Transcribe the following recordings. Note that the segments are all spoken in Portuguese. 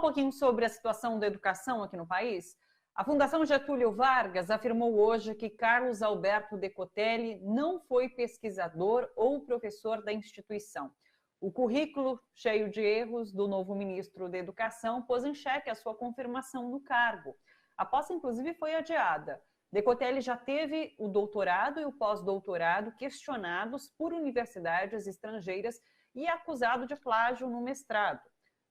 pouquinho sobre a situação da educação aqui no país? A Fundação Getúlio Vargas afirmou hoje que Carlos Alberto Decotelli não foi pesquisador ou professor da instituição. O currículo cheio de erros do novo ministro da Educação pôs em xeque a sua confirmação no cargo. A posse, inclusive, foi adiada. Decotelli já teve o doutorado e o pós-doutorado questionados por universidades estrangeiras e é acusado de plágio no mestrado.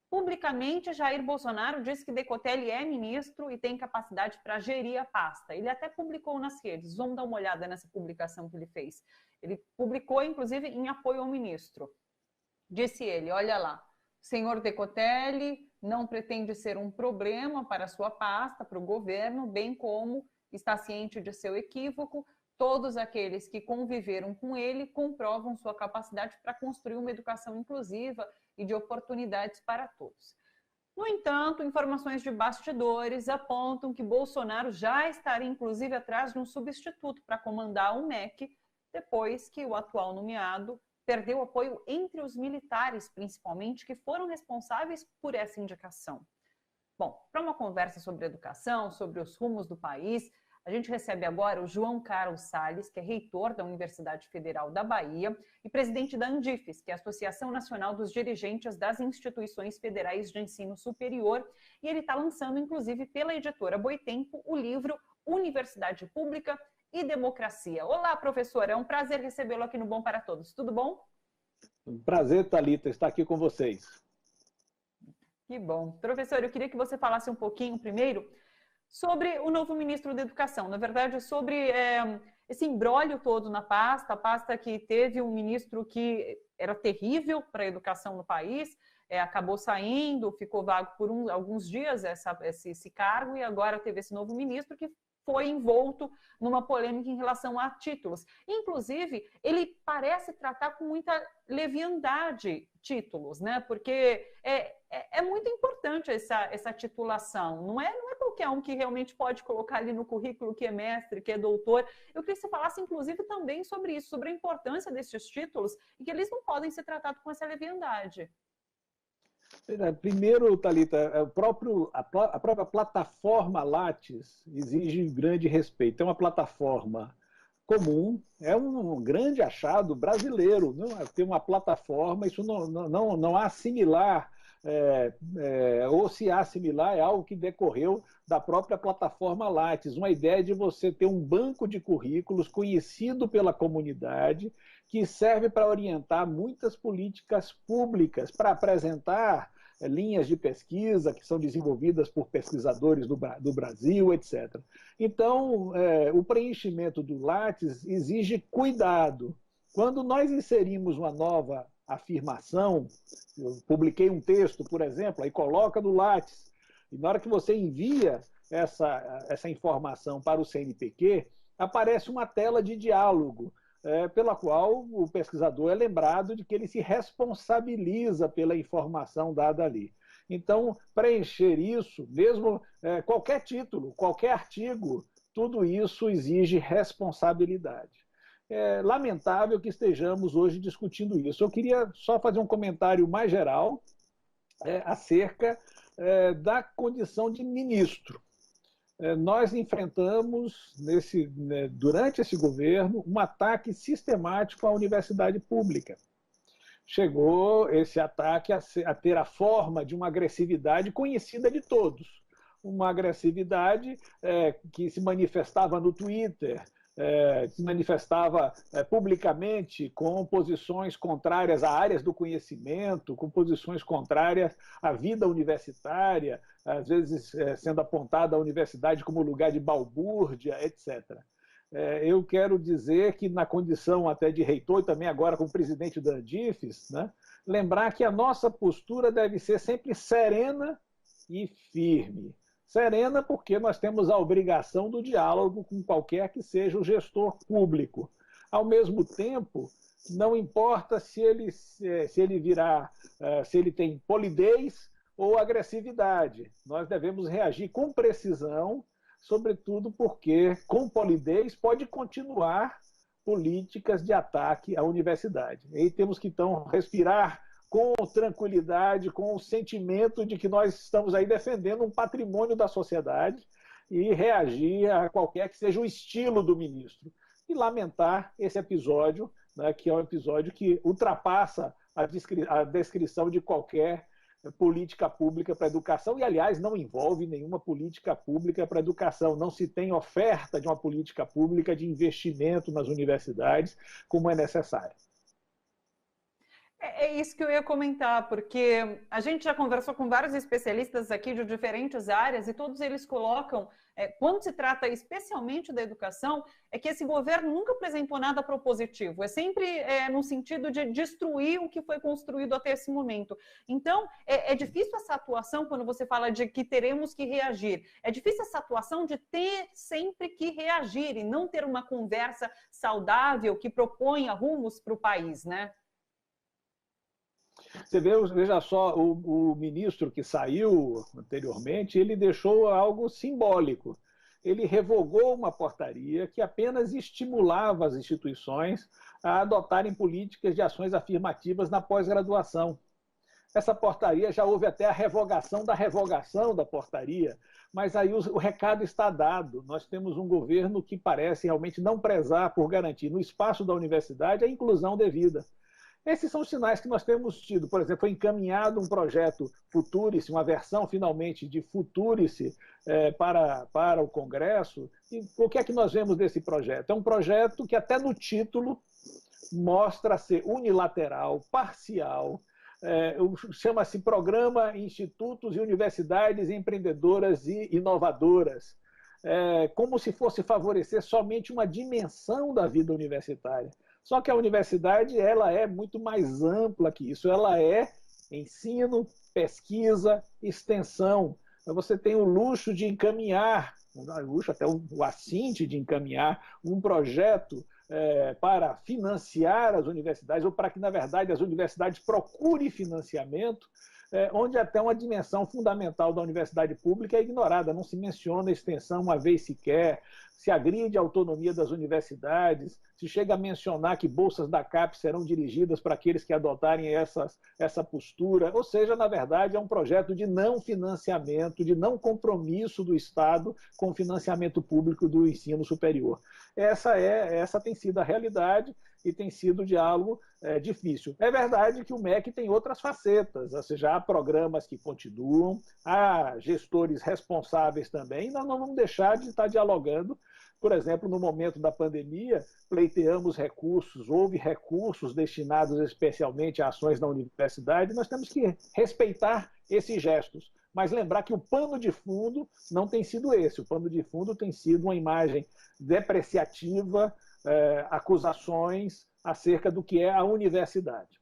Publicamente, Jair Bolsonaro disse que Decotelli é ministro e tem capacidade para gerir a pasta. Ele até publicou nas redes. Vamos dar uma olhada nessa publicação que ele fez. Ele publicou, inclusive, em apoio ao ministro. Disse ele, olha lá, senhor Decotelli não pretende ser um problema para a sua pasta, para o governo, bem como está ciente de seu equívoco. Todos aqueles que conviveram com ele comprovam sua capacidade para construir uma educação inclusiva e de oportunidades para todos. No entanto, informações de bastidores apontam que Bolsonaro já estaria, inclusive, atrás de um substituto para comandar o MEC, depois que o atual nomeado perdeu apoio entre os militares, principalmente, que foram responsáveis por essa indicação. Bom, para uma conversa sobre educação, sobre os rumos do país, a gente recebe agora o João Carlos Salles, que é reitor da Universidade Federal da Bahia e presidente da Andifes, que é a Associação Nacional dos Dirigentes das Instituições Federais de Ensino Superior, e ele está lançando, inclusive, pela editora Boitempo, o livro Universidade Pública e Democracia. Olá, professor, é um prazer recebê-lo aqui no Bom para Todos. Tudo bom? Um prazer, Thalita, estar aqui com vocês. Que bom. Professor, eu queria que você falasse um pouquinho primeiro sobre o novo ministro da Educação, na verdade, sobre esse imbróglio todo na pasta, a pasta que teve um ministro que era terrível para a educação no país, acabou saindo, ficou vago por alguns dias esse cargo, e agora teve esse novo ministro que foi envolto numa polêmica em relação a títulos. Inclusive, ele parece tratar com muita leviandade títulos, né? Porque é muito importante essa titulação. Não é qualquer um que realmente pode colocar ali no currículo que é mestre, que é doutor. Eu queria que você falasse, inclusive, também sobre isso, sobre a importância desses títulos e que eles não podem ser tratados com essa leviandade. Primeiro, Thalita, a própria plataforma Lattes exige grande respeito. É uma plataforma comum, é um grande achado brasileiro, não é? Ter uma plataforma, isso não há similar, ou se há similar, é algo que decorreu da própria plataforma Lattes, uma ideia de você ter um banco de currículos conhecido pela comunidade, que serve para orientar muitas políticas públicas, para apresentar linhas de pesquisa que são desenvolvidas por pesquisadores do Brasil, etc. Então, o preenchimento do Lattes exige cuidado. Quando nós inserimos uma nova afirmação, eu publiquei um texto, por exemplo, aí coloca no Lattes, e na hora que você envia essa informação para o CNPq, aparece uma tela de diálogo, pela qual o pesquisador é lembrado de que ele se responsabiliza pela informação dada ali. Então, preencher isso, mesmo qualquer título, qualquer artigo, tudo isso exige responsabilidade. É lamentável que estejamos hoje discutindo isso. Eu queria só fazer um comentário mais geral acerca da condição de ministro. Nós enfrentamos, durante esse governo, um ataque sistemático à universidade pública. Chegou esse ataque a ter a forma de uma agressividade conhecida de todos. Uma agressividade que se manifestava no Twitter, se manifestava publicamente com posições contrárias a áreas do conhecimento, com posições contrárias à vida universitária, às vezes sendo apontada a universidade como lugar de balbúrdia, etc. Eu quero dizer que, na condição até de reitor e também agora como presidente da Andifes, né, lembrar que a nossa postura deve ser sempre serena e firme. Serena porque nós temos a obrigação do diálogo com qualquer que seja o gestor público. Ao mesmo tempo, não importa se ele tem polidez ou agressividade. Nós devemos reagir com precisão, sobretudo porque, com polidez, pode continuar políticas de ataque à universidade. E aí temos que, então, respirar com tranquilidade, com o sentimento de que nós estamos aí defendendo um patrimônio da sociedade e reagir a qualquer que seja o estilo do ministro. E lamentar esse episódio, né, que é um episódio que ultrapassa a descrição de qualquer política pública para a educação, e, aliás, não envolve nenhuma política pública para a educação. Não se tem oferta de uma política pública de investimento nas universidades como é necessário. É isso que eu ia comentar, porque a gente já conversou com vários especialistas aqui de diferentes áreas e todos eles colocam, quando se trata especialmente da educação, é que esse governo nunca apresentou nada propositivo, é sempre no sentido de destruir o que foi construído até esse momento. Então, é difícil essa atuação quando você fala de que teremos que reagir, é difícil essa atuação de ter sempre que reagir e não ter uma conversa saudável que proponha rumos para o país, né? Você veja só, o ministro que saiu anteriormente, ele deixou algo simbólico. Ele revogou uma portaria que apenas estimulava as instituições a adotarem políticas de ações afirmativas na pós-graduação. Essa portaria, já houve até a revogação da portaria, mas aí o recado está dado. Nós temos um governo que parece realmente não prezar por garantir no espaço da universidade a inclusão devida. Esses são os sinais que nós temos tido. Por exemplo, foi encaminhado um projeto Futurice, uma versão finalmente de Futurice para o Congresso. E o que é que nós vemos desse projeto? É um projeto que até no título mostra ser unilateral, parcial, chama-se Programa Institutos e Universidades Empreendedoras e Inovadoras, como se fosse favorecer somente uma dimensão da vida universitária. Só que a universidade ela é muito mais ampla que isso. Ela é ensino, pesquisa, extensão. Você tem o luxo de encaminhar, até o assinte de encaminhar um projeto para financiar as universidades, ou para que, na verdade, as universidades procurem financiamento, onde até uma dimensão fundamental da universidade pública é ignorada. Não se menciona a extensão uma vez sequer, se agride a autonomia das universidades, se chega a mencionar que bolsas da CAPES serão dirigidas para aqueles que adotarem essa postura. Ou seja, na verdade, é um projeto de não financiamento, de não compromisso do Estado com o financiamento público do ensino superior. Essa tem sido a realidade e tem sido de algo difícil. É verdade que o MEC tem outras facetas, ou seja, há programas que continuam, há gestores responsáveis também, nós não vamos deixar de estar dialogando. Por exemplo, no momento da pandemia, pleiteamos recursos, houve recursos destinados especialmente a ações na universidade, nós temos que respeitar esses gestos, mas lembrar que o pano de fundo não tem sido esse, o pano de fundo tem sido uma imagem depreciativa, acusações acerca do que é a universidade.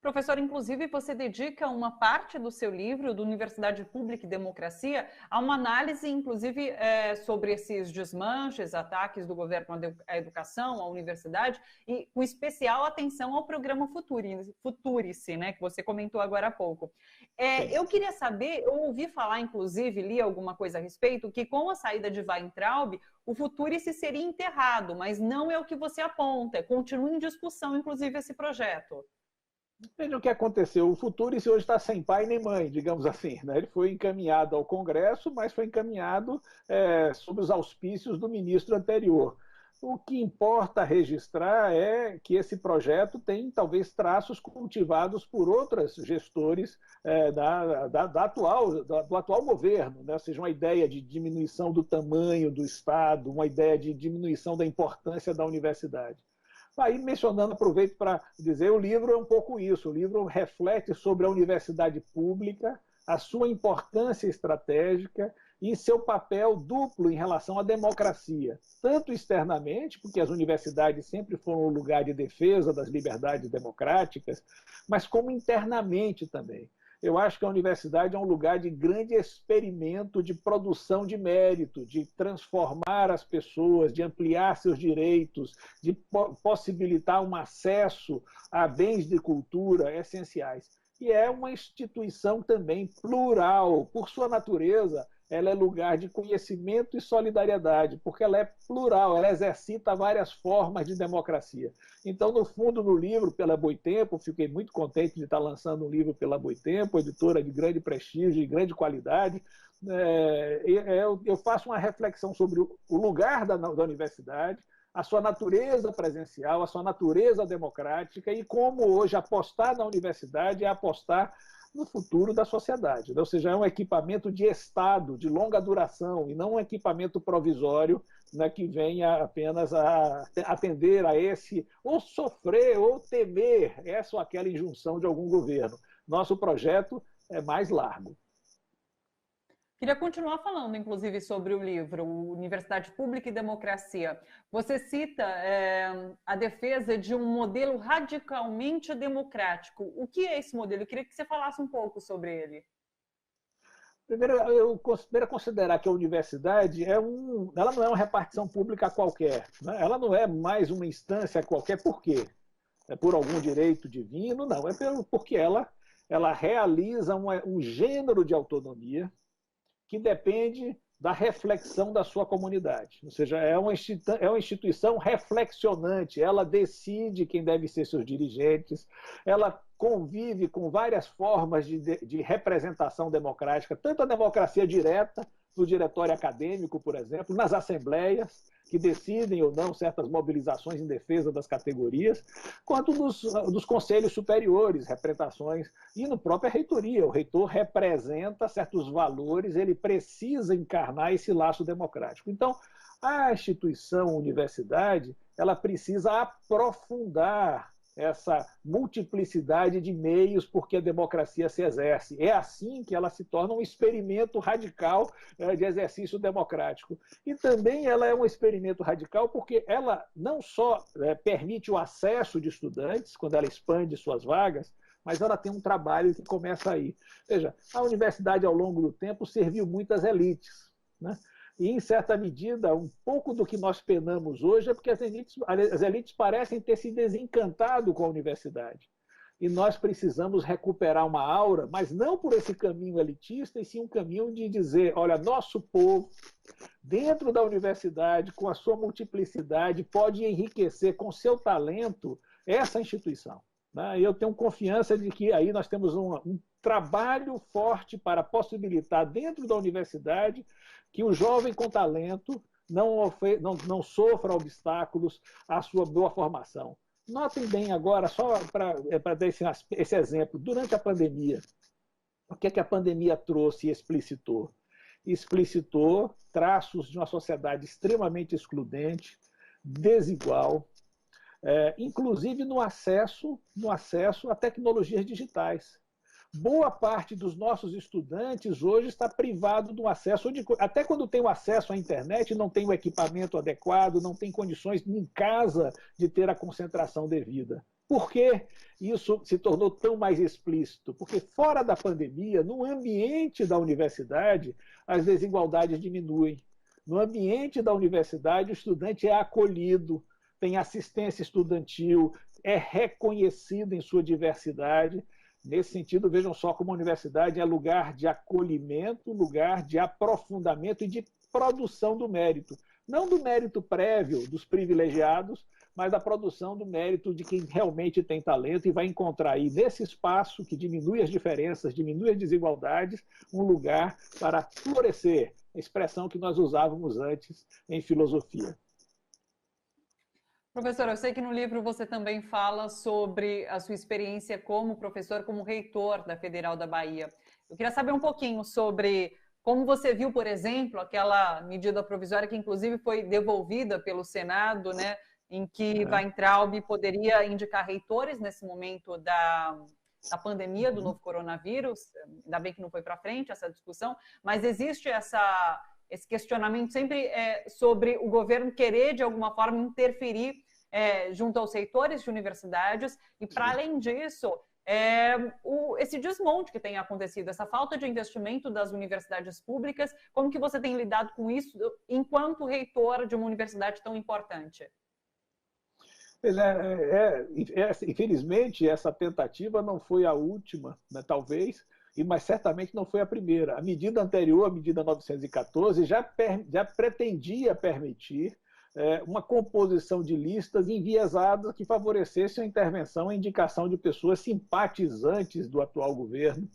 Professor, inclusive você dedica uma parte do seu livro, do Universidade Pública e Democracia, a uma análise, inclusive, sobre esses desmanches, ataques do governo à educação, à universidade, e com especial atenção ao programa Futurice, né, que você comentou agora há pouco. Eu queria saber, eu ouvi falar, inclusive, li alguma coisa a respeito, que com a saída de Weintraub, o Futurice seria enterrado, mas não é o que você aponta, continua em discussão, inclusive, esse projeto. Veja o que aconteceu. O Futurice hoje está sem pai nem mãe, digamos assim, né? Ele foi encaminhado ao Congresso, mas foi encaminhado sob os auspícios do ministro anterior. O que importa registrar é que esse projeto tem, talvez, traços cultivados por outros gestores do atual governo, né? Ou seja, uma ideia de diminuição do tamanho do Estado, uma ideia de diminuição da importância da universidade. Aí, mencionando, aproveito para dizer, o livro é um pouco isso. O livro reflete sobre a universidade pública, a sua importância estratégica e seu papel duplo em relação à democracia. Tanto externamente, porque as universidades sempre foram um lugar de defesa das liberdades democráticas, mas como internamente também. Eu acho que a universidade é um lugar de grande experimento de produção de mérito, de transformar as pessoas, de ampliar seus direitos, de possibilitar um acesso a bens de cultura essenciais. E é uma instituição também plural. Por sua natureza, ela é lugar de conhecimento e solidariedade, porque ela é plural, ela exercita várias formas de democracia. Então, no fundo, no livro, pela Boitempo, fiquei muito contente de estar lançando um livro pela Boitempo, editora de grande prestígio e grande qualidade. Eu faço uma reflexão sobre o lugar da universidade, a sua natureza presencial, a sua natureza democrática e como hoje apostar na universidade é apostar no futuro da sociedade. Ou seja, é um equipamento de Estado, de longa duração, e não um equipamento provisório, né, que venha apenas a atender a esse, ou sofrer, ou temer essa ou aquela injunção de algum governo. Nosso projeto é mais largo. Queria continuar falando, inclusive, sobre o livro Universidade Pública e Democracia. Você cita a defesa de um modelo radicalmente democrático. O que é esse modelo? Eu queria que você falasse um pouco sobre ele. Primeiro, eu considerar que a universidade ela não é uma repartição pública qualquer. Né? Ela não é mais uma instância qualquer. Por quê? É por algum direito divino? Não, é porque ela realiza um gênero de autonomia que depende da reflexão da sua comunidade. Ou seja, é uma instituição reflexionante, ela decide quem deve ser seus dirigentes, ela convive com várias formas de representação democrática, tanto a democracia direta, no diretório acadêmico, por exemplo, nas assembleias, que decidem ou não certas mobilizações em defesa das categorias, quanto dos conselhos superiores, representações, e no própria reitoria. O reitor representa certos valores, ele precisa encarnar esse laço democrático. Então, a instituição universidade, ela precisa aprofundar essa multiplicidade de meios porque a democracia se exerce. É assim que ela se torna um experimento radical de exercício democrático. E também ela é um experimento radical porque ela não só permite o acesso de estudantes, quando ela expande suas vagas, mas ela tem um trabalho que começa aí. Veja, a universidade, ao longo do tempo, serviu muitas elites, né? E, em certa medida, um pouco do que nós penamos hoje é porque as elites parecem ter se desencantado com a universidade. E nós precisamos recuperar uma aura, mas não por esse caminho elitista, e sim um caminho de dizer, olha, nosso povo, dentro da universidade, com a sua multiplicidade, pode enriquecer com seu talento essa instituição. E eu tenho confiança de que aí nós temos um trabalho forte para possibilitar, dentro da universidade, que o jovem com talento não sofra obstáculos à sua boa formação. Notem bem agora, só para dar esse exemplo, durante a pandemia, o que é que a pandemia trouxe e explicitou? Explicitou traços de uma sociedade extremamente excludente, desigual, inclusive no acesso a tecnologias digitais. Boa parte dos nossos estudantes hoje está privado do acesso, até quando tem o acesso à internet, não tem o equipamento adequado, não tem condições em casa de ter a concentração devida. Por que isso se tornou tão mais explícito? Porque fora da pandemia, no ambiente da universidade, as desigualdades diminuem. No ambiente da universidade, o estudante é acolhido, tem assistência estudantil, é reconhecido em sua diversidade. Nesse sentido, vejam só como a universidade é lugar de acolhimento, lugar de aprofundamento e de produção do mérito. Não do mérito prévio dos privilegiados, mas da produção do mérito de quem realmente tem talento e vai encontrar aí, nesse espaço que diminui as diferenças, diminui as desigualdades, um lugar para florescer, a expressão que nós usávamos antes em filosofia. Professor, eu sei que no livro você também fala sobre a sua experiência como professor, como reitor da Federal da Bahia. Eu queria saber um pouquinho sobre como você viu, por exemplo, aquela medida provisória que inclusive foi devolvida pelo Senado, né, em que Weintraub poderia indicar reitores nesse momento da pandemia do novo coronavírus. Ainda bem que não foi para frente essa discussão, mas existe esse questionamento sempre sobre o governo querer, de alguma forma, interferir junto aos reitores de universidades e, para além disso, esse desmonte que tem acontecido, essa falta de investimento das universidades públicas. Como que você tem lidado com isso enquanto reitor de uma universidade tão importante? Infelizmente, essa tentativa não foi a última, né, talvez, mas certamente não foi a primeira. A medida anterior, a medida 914, já pretendia permitir uma composição de listas enviesadas que favorecesse a intervenção e indicação de pessoas simpatizantes do atual governo,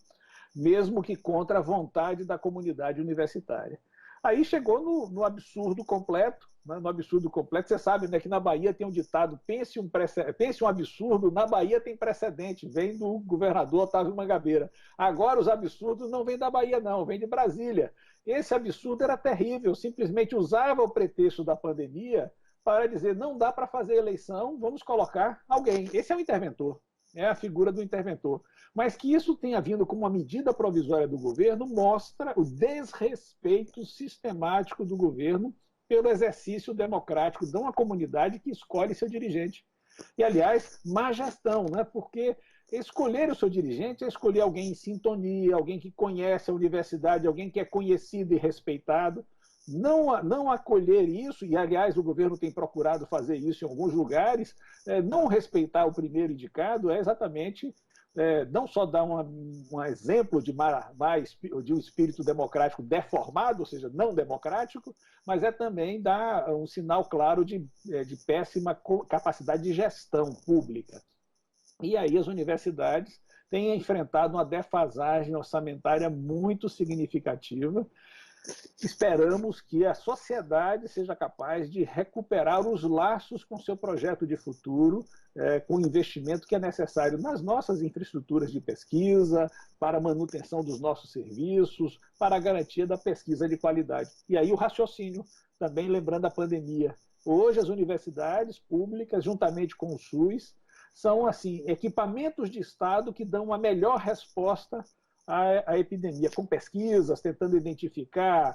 mesmo que contra a vontade da comunidade universitária. Aí chegou no absurdo completo, né? No absurdo completo. Você sabe, né, que na Bahia tem um ditado: pense um absurdo, na Bahia tem precedente, vem do governador Otávio Mangabeira. Agora os absurdos não vêm da Bahia, não, vêm de Brasília. Esse absurdo era terrível, simplesmente usava o pretexto da pandemia para dizer: não dá para fazer eleição, vamos colocar alguém. Esse é o interventor, é a figura do interventor. Mas que isso tenha vindo como uma medida provisória do governo mostra o desrespeito sistemático do governo pelo exercício democrático de uma comunidade que escolhe seu dirigente. E, aliás, má gestão, né? Porque escolher o seu dirigente é escolher alguém em sintonia, alguém que conhece a universidade, alguém que é conhecido e respeitado. Não acolher isso, e, aliás, o governo tem procurado fazer isso em alguns lugares, não respeitar o primeiro indicado é exatamente... não só dar um exemplo de um espírito democrático deformado, ou seja, não democrático, mas é também dar um sinal claro de péssima capacidade de gestão pública. E aí as universidades têm enfrentado uma defasagem orçamentária muito significativa. Esperamos que a sociedade seja capaz de recuperar os laços com seu projeto de futuro, com o investimento que é necessário nas nossas infraestruturas de pesquisa, para a manutenção dos nossos serviços, para a garantia da pesquisa de qualidade. E aí o raciocínio, também lembrando a pandemia. Hoje as universidades públicas, juntamente com o SUS, são assim, equipamentos de Estado que dão uma melhor resposta à epidemia, com pesquisas, tentando identificar,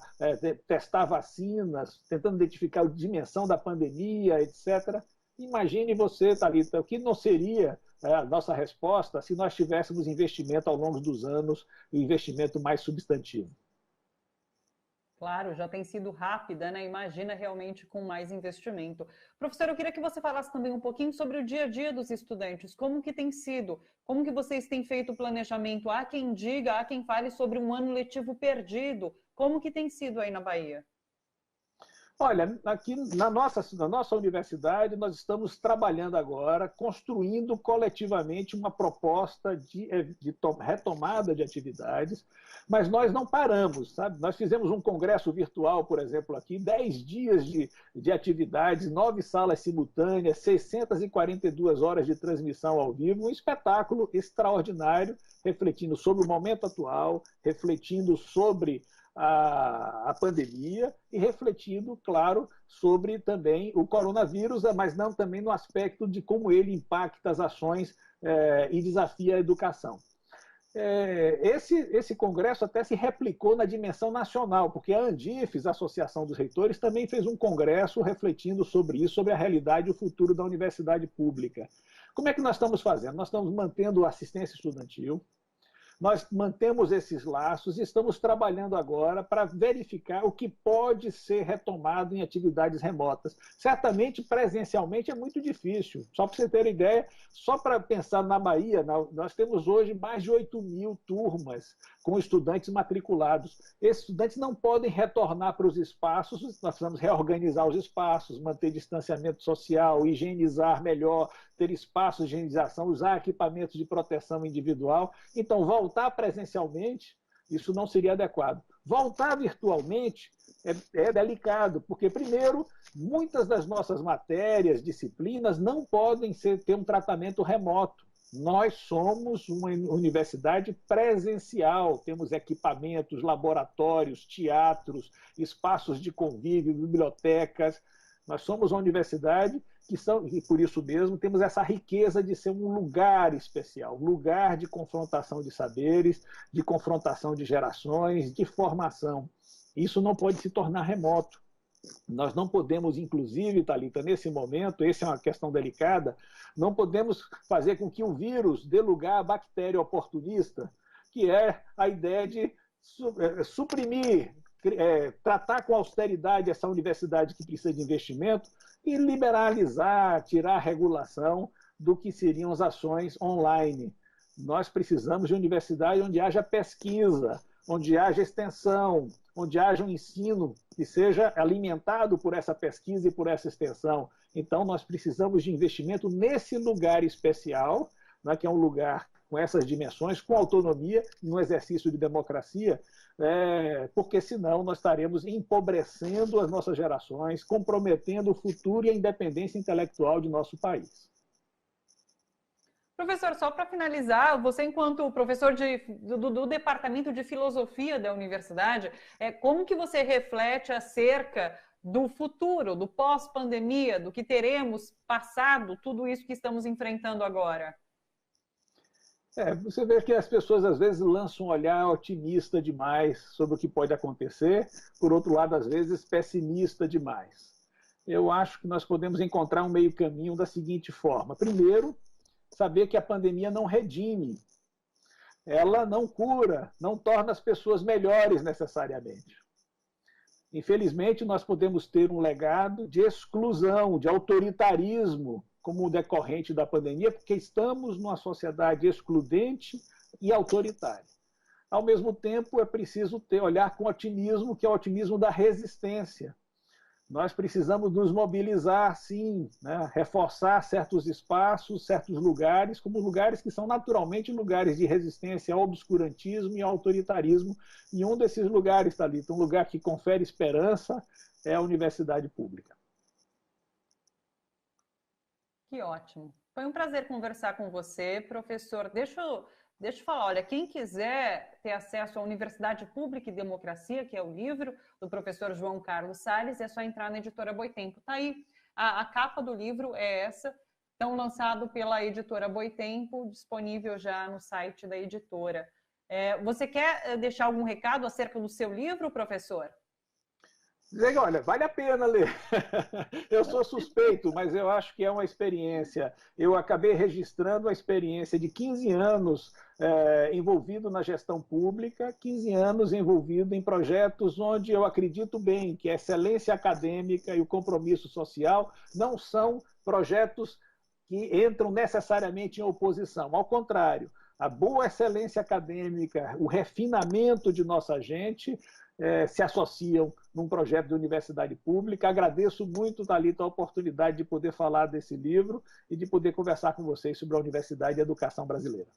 testar vacinas, tentando identificar a dimensão da pandemia, etc. Imagine você, Thalita, o que não seria a nossa resposta se nós tivéssemos investimento ao longo dos anos, investimento mais substantivo. Claro, já tem sido rápida, né? Imagina realmente com mais investimento. Professor, eu queria que você falasse também um pouquinho sobre o dia a dia dos estudantes. Como que tem sido? Como que vocês têm feito o planejamento? Há quem diga, há quem fale sobre um ano letivo perdido. Como que tem sido aí na Bahia? Olha, aqui na nossa universidade, nós estamos trabalhando agora, construindo coletivamente uma proposta de retomada de atividades, mas nós não paramos, sabe? Nós fizemos um congresso virtual, por exemplo, aqui, 10 dias de atividades, 9 salas simultâneas, 642 horas de transmissão ao vivo, um espetáculo extraordinário, refletindo sobre o momento atual, refletindo sobre a pandemia e refletindo, claro, sobre também o coronavírus, mas não também no aspecto de como ele impacta as ações e desafia a educação. Esse congresso até se replicou na dimensão nacional, porque a Andifes, a Associação dos Reitores, também fez um congresso refletindo sobre isso, sobre a realidade e o futuro da universidade pública. Como é que nós estamos fazendo? Nós estamos mantendo assistência estudantil, nós mantemos esses laços e estamos trabalhando agora para verificar o que pode ser retomado em atividades remotas. Certamente, presencialmente, é muito difícil. Só para você ter ideia, só para pensar na Bahia, nós temos hoje mais de 8.000 turmas com estudantes matriculados. Esses estudantes não podem retornar para os espaços, nós precisamos reorganizar os espaços, manter distanciamento social, higienizar melhor, ter espaços de higienização, usar equipamentos de proteção individual. Então, voltar presencialmente, isso não seria adequado. Voltar virtualmente é delicado, porque, primeiro, muitas das nossas matérias, disciplinas, não podem ter um tratamento remoto. Nós somos uma universidade presencial, temos equipamentos, laboratórios, teatros, espaços de convívio, bibliotecas. Nós somos uma universidade e por isso mesmo temos essa riqueza de ser um lugar especial, um lugar de confrontação de saberes, de confrontação de gerações, de formação. Isso não pode se tornar remoto. Nós não podemos, inclusive, Thalita, nesse momento, essa é uma questão delicada, não podemos fazer com que o vírus dê lugar à bactéria oportunista, que é a ideia de suprimir, tratar com austeridade essa universidade que precisa de investimento e liberalizar, tirar a regulação do que seriam as ações online. Nós precisamos de universidade onde haja pesquisa, onde haja extensão, onde haja um ensino que seja alimentado por essa pesquisa e por essa extensão. Então, nós precisamos de investimento nesse lugar especial, né, que é um lugar com essas dimensões, com autonomia, no exercício de democracia, porque senão nós estaremos empobrecendo as nossas gerações, comprometendo o futuro e a independência intelectual de nosso país. Professor, só para finalizar, você enquanto professor do Departamento de Filosofia da Universidade, como que você reflete acerca do futuro, do pós-pandemia, do que teremos passado, tudo isso que estamos enfrentando agora? Você vê que as pessoas às vezes lançam um olhar otimista demais sobre o que pode acontecer, por outro lado, às vezes pessimista demais. Eu acho que nós podemos encontrar um meio caminho da seguinte forma. Primeiro, saber que a pandemia não redime, ela não cura, não torna as pessoas melhores necessariamente. Infelizmente, nós podemos ter um legado de exclusão, de autoritarismo, como decorrente da pandemia, porque estamos numa sociedade excludente e autoritária. Ao mesmo tempo, é preciso olhar com otimismo, que é o otimismo da resistência. Nós precisamos nos mobilizar, sim, né? Reforçar certos espaços, certos lugares, como lugares que são naturalmente lugares de resistência ao obscurantismo e ao autoritarismo. E um desses lugares, Thalita, um lugar que confere esperança, é a universidade pública. Que ótimo. Foi um prazer conversar com você, professor. Deixa eu falar, olha, quem quiser ter acesso à Universidade Pública e Democracia, que é o livro do professor João Carlos Salles, é só entrar na editora Boitempo. Está aí, a capa do livro é essa, então lançado pela editora Boitempo, disponível já no site da editora. Você quer deixar algum recado acerca do seu livro, professor? Olha, vale a pena ler. Eu sou suspeito, mas eu acho que é uma experiência. Eu acabei registrando a experiência de 15 anos envolvido na gestão pública, 15 anos envolvido em projetos onde eu acredito bem que a excelência acadêmica e o compromisso social não são projetos que entram necessariamente em oposição. Ao contrário, a boa excelência acadêmica, o refinamento de nossa gente se associam num projeto de universidade pública. Agradeço muito, Thalita, a oportunidade de poder falar desse livro e de poder conversar com vocês sobre a universidade e a educação brasileira.